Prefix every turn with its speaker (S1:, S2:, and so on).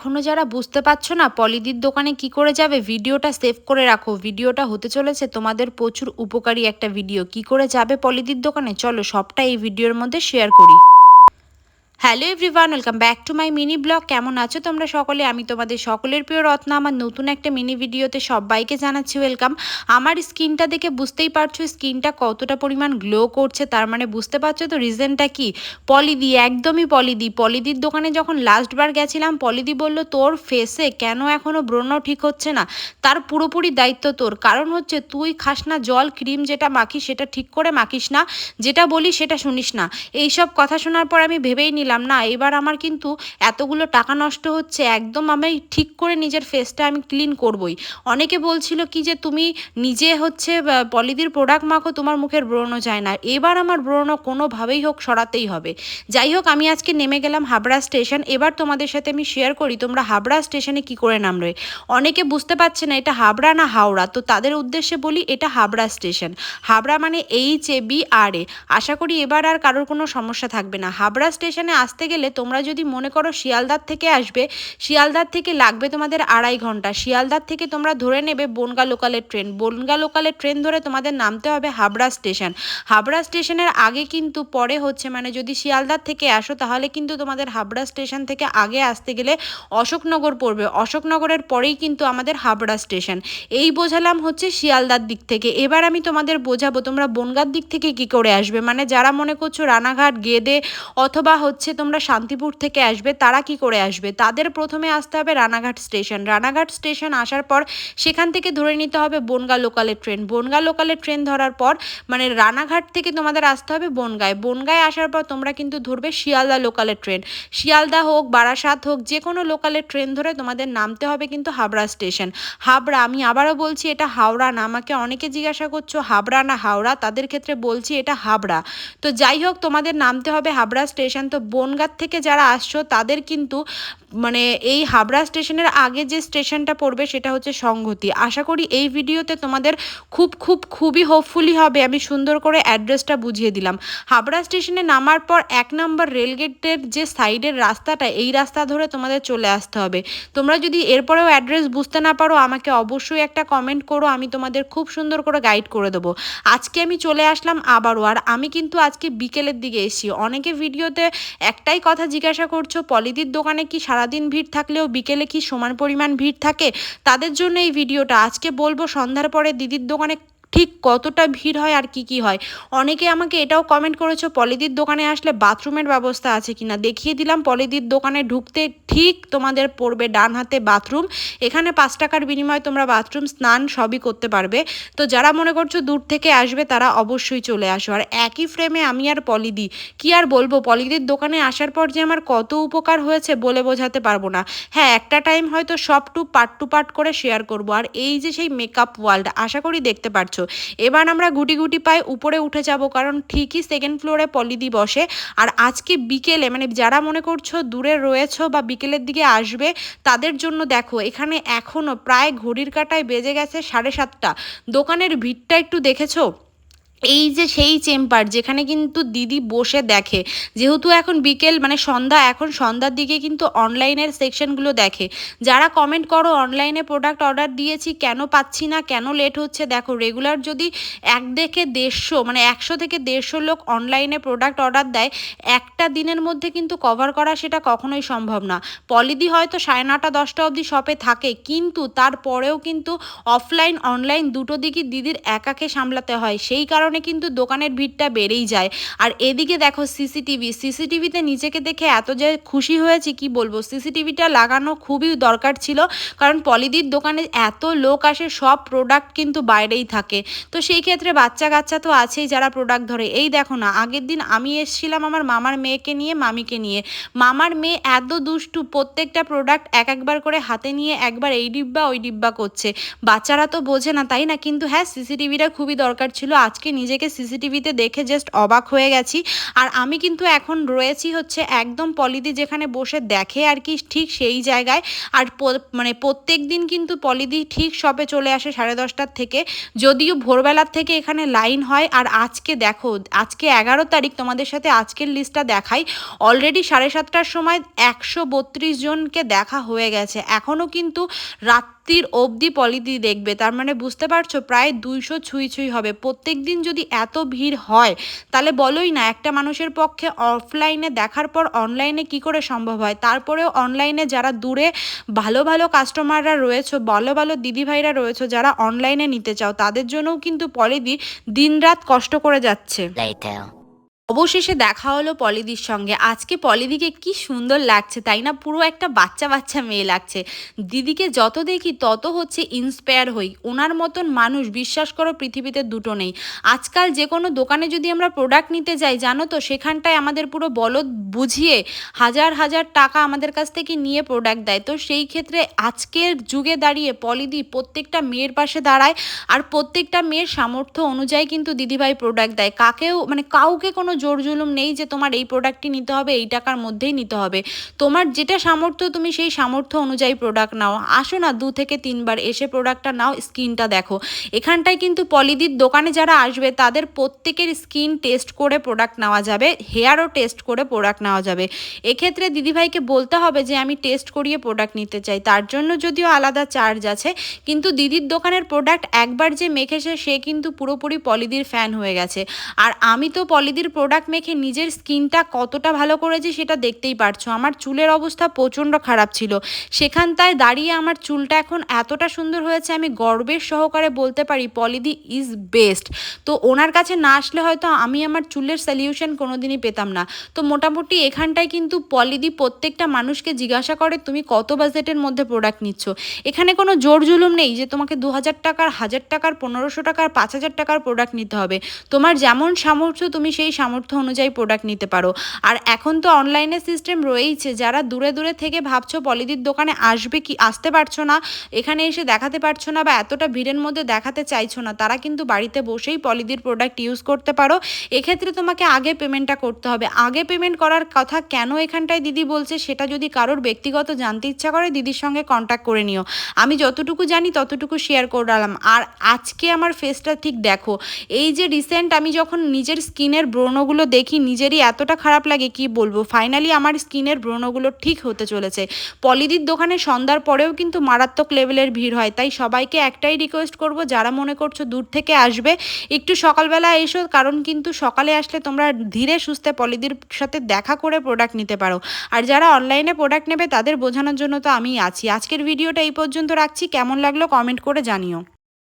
S1: এখনো যারা বুঝতে পারছো না পলিদির দোকানে কি করে যাবে, ভিডিওটা সেভ করে রাখো। ভিডিওটা হতে চলেছে তোমাদের প্রচুর উপকারী একটা ভিডিও। কি করে যাবে পলিদির দোকানে, চলো সবটা এই ভিডিওর মধ্যে শেয়ার করি। Hello everyone, welcome back to my mini blog. কেমন আছো তোমরা সকলে? আমি তোমাদের সকলের প্রিয় রত্না। আমার নতুন একটা মিনি ভিডিওতে সবাইকে জানাচ্ছি ওয়েলকাম। আমার স্কিনটা দেখে বুঝতেই পারছো স্কিনটা কতটা পরিমাণ গ্লো করছে, তার মানে বুঝতে পারছো তো রিজনটা কি? পলিদি, একদমই পলিদি। পলিদির দোকানে যখন লাস্টবার গেছিলাম, পলিদি বলল তোর ফেসে কেন এখনও ব্রণ ঠিক হচ্ছে না, তার পুরোপুরি দায়িত্ব তোর। কারণ হচ্ছে তুই খাস না জল, ক্রিম যেটা মাখিস সেটা ঠিক করে মাখিস না, যেটা বলি সেটা শুনিস না। এইসব কথা শোনার পর আমি ভেবেই নিলাম না, এবার আমার কিন্তু এতগুলো টাকা নষ্ট হচ্ছে, একদম আমি ঠিক করে নিজের ফেসটা আমি ক্লিন করবই। অনেকে বলছিল কি যে তুমি নিজে হচ্ছে পলিদির প্রোডাক্ট মাখো, তোমার মুখের ব্রণ যায় না। এবার আমার ব্রণ কোনোভাবেই হোক সরাতেই হবে। যাই হোক, আমি আজকে নেমে গেলাম হাবড়া স্টেশন। এবার তোমাদের সাথে আমি শেয়ার করি তোমরা হাবড়া স্টেশনে কি করে নামবে। অনেকে বুঝতে পারছে না এটা হাবড়া না হাওড়া, তো তাদের উদ্দেশ্যে বলি এটা হাবড়া স্টেশন। হাবড়া মানে HABRA। আশা করি এবার আর কারোর কোনো সমস্যা থাকবে না। হাবড়া স্টেশনে আসতে গেলে তোমরা যদি মনে করো শিয়ালদার থেকে আসবে, শিয়ালদার থেকে লাগবে তোমাদের 2.5 ঘন্টা। শিয়ালদার থেকে তোমরা ধরে নেবে বনগা লোকালের ট্রেন। বনগা লোকালের ট্রেন ধরে তোমাদের নামতে হবে হাবড়া স্টেশন। হাবড়া স্টেশনের আগে কিন্তু পরে হচ্ছে, মানে যদি শিয়ালদার থেকে আসো তাহলে কিন্তু তোমাদের হাবড়া স্টেশন থেকে আগে আসতে গেলে অশোকনগর পড়বে। অশোকনগরের পরেই কিন্তু আমাদের হাবড়া স্টেশন। এই বোঝালাম হচ্ছে শিয়ালদার দিক থেকে। এবার আমি তোমাদের বোঝাবো তোমরা বনগাঁর দিক থেকে কি করে আসবে। মানে যারা মনে করছো রানাঘাট, গেদে অথবা হচ্ছে তোমরা শান্তিপুর থেকে আসবে, তারা কি করে আসবে? তাদের প্রথমে আসতে হবে রানাঘাট স্টেশন। রানাঘাট স্টেশন আসার পর সেখান থেকে ধরে নিতে হবে বনগাঁ লোকালের ট্রেন। বনগাঁ লোকালের ট্রেন ধরার পর মানে রানাঘাট থেকে তোমাদের আসতে হবে বনগাঁয়। বনগাঁয় আসার পর তোমরা কিন্তু ধরবে শিয়ালদা লোকালের ট্রেন। শিয়ালদা হোক, বারাসাত হোক, যে কোনো লোকালের ট্রেন ধরে তোমাদের নামতে হবে কিন্তু হাবড়া স্টেশন। হাবড়া, আমি আবারও বলছি এটা হাওড়া না। আমাকে অনেকে জিজ্ঞাসা করছো হাবড়া না হাওড়া, তাদের ক্ষেত্রে বলছি এটা হাবড়া। তো যাই হোক, তোমাদের নামতে হবে হাবড়া স্টেশন। তো বনগাঁ থেকে যারা আসছো তাদের কিন্তু মানে এই হাবড়া স্টেশনের আগে যে স্টেশনটা পড়বে সেটা হচ্ছে সংহতি। আশা করি এই ভিডিওতে তোমাদের খুবই হোপফুলি হবে আমি সুন্দর করে অ্যাড্রেসটা বুঝিয়ে দিলাম। হাবড়া স্টেশনে নামার পর 1 নম্বর রেলগেটের যে সাইডের রাস্তাটা, এই রাস্তা ধরে তোমাদের চলে আসতে হবে। তোমরা যদি এরপরেও অ্যাড্রেস বুঝতে না পারো আমাকে অবশ্যই একটা কমেন্ট করো, আমি তোমাদের খুব সুন্দর করে গাইড করে দেবো। আজকে আমি চলে আসলাম আবারও, আর আমি কিন্তু আজকে বিকেলের দিকে এসেছি। অনেকে ভিডিওতে একটাই কথা জিজ্ঞাসা করছো পলিদির দোকানে কি সারাদিন ভিড় থাকলেও বিকেলে কি সমান পরিমাণ ভিড় থাকে? তাদের জন্য এই ভিডিওটা। আজকে বলবো সন্ধ্যার পরে দিদির দোকানে ঠিক কতটা ভিড় হয় আর কি হয়। অনেকে আমাকে এটাও কমেন্ট করেছো পলিদির দোকানে আসলে বাথরুমের ব্যবস্থা আছে কিনা। দেখিয়ে দিলাম পলিদির দোকানে ঢুকতে ঠিক তোমাদের পড়বে ডান হাতে বাথরুম। এখানে 5 টাকার বিনিময়ে তোমরা বাথরুম, স্নান সবই করতে পারবে। তো যারা মনে করছো দূর থেকে আসবে তারা অবশ্যই চলে আসো। আর একই ফ্রেমে আমি আর পলিদি, কি আর বলবো, পলিদির দোকানে আসার পর যে আমার কত উপকার হয়েছে বলে বোঝাতে পারবো না। হ্যাঁ, একটা টাইম হয়তো সব টু পার্ট করে শেয়ার করব। আর এই যে সেই মেকআপ ওয়ার্ল্ড, আশা করি দেখতে পারছো। এবার আমরা গুটি গুটি পায়ে উপরে উঠে যাব, কারণ ঠিকই 2nd ফ্লোরে পলিদি বসে। আর আজকে বিকেলে মানে যারা মনে করছো দূরে রয়েছো বা বিকেলের দিকে আসবে তাদের জন্য দেখো এখানে এখনও প্রায় ঘড়ির কাঁটায় বেজে গেছে 7:30। দোকানের ভিড়টা একটু দেখেছো? এই যে সেই চেম্বার যেখানে কিন্তু দিদি বসে দেখে, যেহেতু এখন বিকেল মানে সন্ধ্যা, এখন সন্ধ্যার দিকে কিন্তু অনলাইনের সেকশনগুলো দেখে। যারা কমেন্ট করো অনলাইনে প্রোডাক্ট অর্ডার দিয়েছি কেন পাচ্ছি না, কেন লেট হচ্ছে, দেখো রেগুলার যদি 1 থেকে 150 মানে 100 থেকে 150 লোক অনলাইনে প্রোডাক্ট অর্ডার দেয়, একটা দিনের মধ্যে কিন্তু কভার করা সেটা কখনোই সম্ভব না। পলিদি হয়তো 9:30 10টা অবধি শপে থাকে, কিন্তু তারপরেও কিন্তু অফলাইন অনলাইন দুটো দিকই দিদির একাকে সামলাতে হয়। সেই কারণে কিন্তু দোকানের ভিড়টা বেড়েই যায়। আর এদিকে দেখো সিসিটিভিতে নিজেকে দেখে এত যে খুশি হয়েছি কি বলবো। সিসিটিভিটা লাগানো খুবই দরকার ছিল, কারণ পলিদির দোকানে এত লোক আসে, সব প্রোডাক্ট কিন্তু বাইরেই থাকে। তো সেই ক্ষেত্রে বাচ্চা কাচ্চা তো আছেই যারা প্রোডাক্ট ধরে। এই দেখো না, আগের দিন আমি এসেছিলাম আমার মামার মেয়েকে নিয়ে, মামিকে নিয়ে। মামার মেয়ে এত দুষ্টু, প্রত্যেকটা প্রোডাক্ট একবার করে হাতে নিয়ে একবার এই ডিব্বা ওই ডিব্বা করছে। বাচ্চারা তো বোঝে না, তাই না? কিন্তু হ্যাঁ, সিসিটিভিটা খুবই দরকার ছিল। আজকে নিজেকে সিসিটিভিতে দেখে জাস্ট অবাক হয়ে গেছি। আর আমি কিন্তু এখন রয়েছি হচ্ছে একদম পলিদি যেখানে বসে দেখে আর কি, ঠিক সেই জায়গায়। আর মানে প্রত্যেক দিন কিন্তু পলিদি ঠিক শপে চলে আসে 10:30টার থেকে, যদিও ভোরবেলার থেকে এখানে লাইন হয়। আর আজকে দেখো, আজকে 11 তারিখ, তোমাদের সাথে আজকের লিস্টটা দেখাই। অলরেডি 7:30টার সময় 132 জনকে দেখা হয়ে গেছে। এখনও কিন্তু রাত্রির অবধি পলিদি দেখবে, তার মানে বুঝতে পারছো প্রায় 200 ছুঁই ছুঁই হবে। প্রত্যেক দিন যদি এত ভিড় হয় তাহলে বলোই না একটা মানুষের পক্ষে অফলাইনে দেখার পর অনলাইনে কি করে সম্ভব হয়। তারপরেও অনলাইনে যারা দূরে ভালো ভালো কাস্টমাররা রয়েছে, ভালো ভালো দিদিভাইরা রয়েছে যারা অনলাইনে নিতে চাও, তাদের জন্যও কিন্তু পলিদি দিনরাত কষ্ট করে যাচ্ছে। অবশেষে দেখা হলো পলিদির সঙ্গে। আজকে পলিদিকে কি সুন্দর লাগছে তাই না, পুরো একটা বাচ্চা বাচ্চা মেয়ে লাগছে। দিদিকে যত দেখি তত হচ্ছে ইন্সপায়ার হই। ওনার মতন মানুষ বিশ্বাস করো পৃথিবীতে দুটো নেই। আজকাল যে কোনো দোকানে যদি আমরা প্রোডাক্ট নিতে যাই জানো তো, সেখানটায় আমাদের পুরো বলদ বুঝিয়ে হাজার হাজার টাকা আমাদের কাছ থেকে নিয়ে প্রোডাক্ট দেয়। তো সেই ক্ষেত্রে আজকের যুগে দাঁড়িয়ে পলিদি প্রত্যেকটা মেয়ের পাশে দাঁড়ায়, আর প্রত্যেকটা মেয়ের সামর্থ্য অনুযায়ী কিন্তু দিদিভাই প্রোডাক্ট দেয়। কাকেও মানে কাউকে কোনো জোর জুলুম নেই যে তোমার এই প্রোডাক্টটি নিতে হবে, এই টাকার মধ্যেই নিতে হবে। তোমার যেটা সামর্থ্য তুমি সেই সামর্থ্য অনুযায়ী প্রোডাক্ট নাও। আসো না 2 থেকে 3 বার এসে প্রোডাক্টটা নাও, স্কিনটা দেখো। এখানটায় কিন্তু পলিদির দোকানে যারা আসবে তাদের প্রত্যেকের স্কিন টেস্ট করে প্রোডাক্ট নেওয়া যাবে, হেয়ারও টেস্ট করে প্রোডাক্ট নেওয়া যাবে। এক্ষেত্রে দিদিভাইকে বলতে হবে যে আমি টেস্ট করিয়ে প্রোডাক্ট নিতে চাই, তার জন্য যদিও আলাদা চার্জ আছে। কিন্তু দিদির দোকানের প্রোডাক্ট একবার যে মেখেছে সে কিন্তু পুরোপুরি পলিদির ফ্যান হয়ে গেছে। আর আমি তো পলিদির প্রোডাক্ট মেখে নিজের স্কিনটা কতটা ভালো করেছি সেটা দেখতেই পারছো। আমার চুলের অবস্থা প্রচণ্ড খারাপ ছিল, সেখানটায় দাঁড়িয়ে আমার চুলটা এখন এতটা সুন্দর হয়েছে, আমি গর্বের সহকারে বলতে পারি পলিদি ইজ বেস্ট। তো ওনার কাছে না আসলে হয়তো আমি আমার চুলের সলিউশন কোনোদিনই পেতাম না। তো মোটামুটি এখানটায় কিন্তু পলিদি প্রত্যেকটা মানুষকে জিজ্ঞাসা করে তুমি কত বাজেটের মধ্যে প্রোডাক্ট নিচ্ছ। এখানে কোনো জোর জুলুম নেই যে তোমাকে 2000 টাকার, 1000 টাকার, 1500 টাকার, 5000 টাকার প্রোডাক্ট নিতে হবে। তোমার যেমন সামর্থ্য তুমি সেই সামর্থ্য অনুযায়ী প্রোডাক্ট নিতে পারো। আর এখন তো অনলাইনে সিস্টেম রয়েইছে, যারা দূরে দূরে থেকে ভাবছো পলিদির দোকানে আসবে কি আসতে পারছো না, এখানে এসে দেখাতে পারছো না বা এতটা ভিড়ের মধ্যে দেখাতে চাইছো না, তারা কিন্তু বাড়িতে বসেই পলিদির প্রোডাক্ট ইউজ করতে পারো। এক্ষেত্রে তোমাকে আগে পেমেন্টটা করতে হবে। আগে পেমেন্ট করার কথা কেন এখানটায় দিদি বলছে সেটা যদি কারোর ব্যক্তিগত জানতে ইচ্ছা করে দিদির সঙ্গে কন্ট্যাক্ট করে নিও। আমি যতটুকু জানি ততটুকু শেয়ার করলাম। আর আজকে আমার ফেসটা ঠিক দেখো, এই যে রিসেন্ট আমি যখন নিজের স্কিনের ব্রণগুলো দেখি নিজেরই এতটা খারাপ লাগে কি বলবো। ফাইনালি আমার স্কিনের ব্রণগুলো ঠিক হতে চলেছে। পলিদির দোকানে সন্ধ্যার পরেও কিন্তু মারাত্মক লেভেলের ভিড় হয়, তাই সবাইকে একটাই রিকোয়েস্ট করব, যারা মনে করছো দূর থেকে আসবে একটু সকালবেলা এসো, কারণ কিন্তু সকালে আসলে তোমরা ধীরে সুস্থে পলিদির সাথে দেখা করে প্রোডাক্ট নিতে পারো। আর যারা অনলাইনে প্রোডাক্ট নেবে তাদের বোঝানোর জন্য তো আমিই আছি। আজকের ভিডিওটা এই পর্যন্ত রাখছি, কেমন লাগলো কমেন্ট করে জানিও।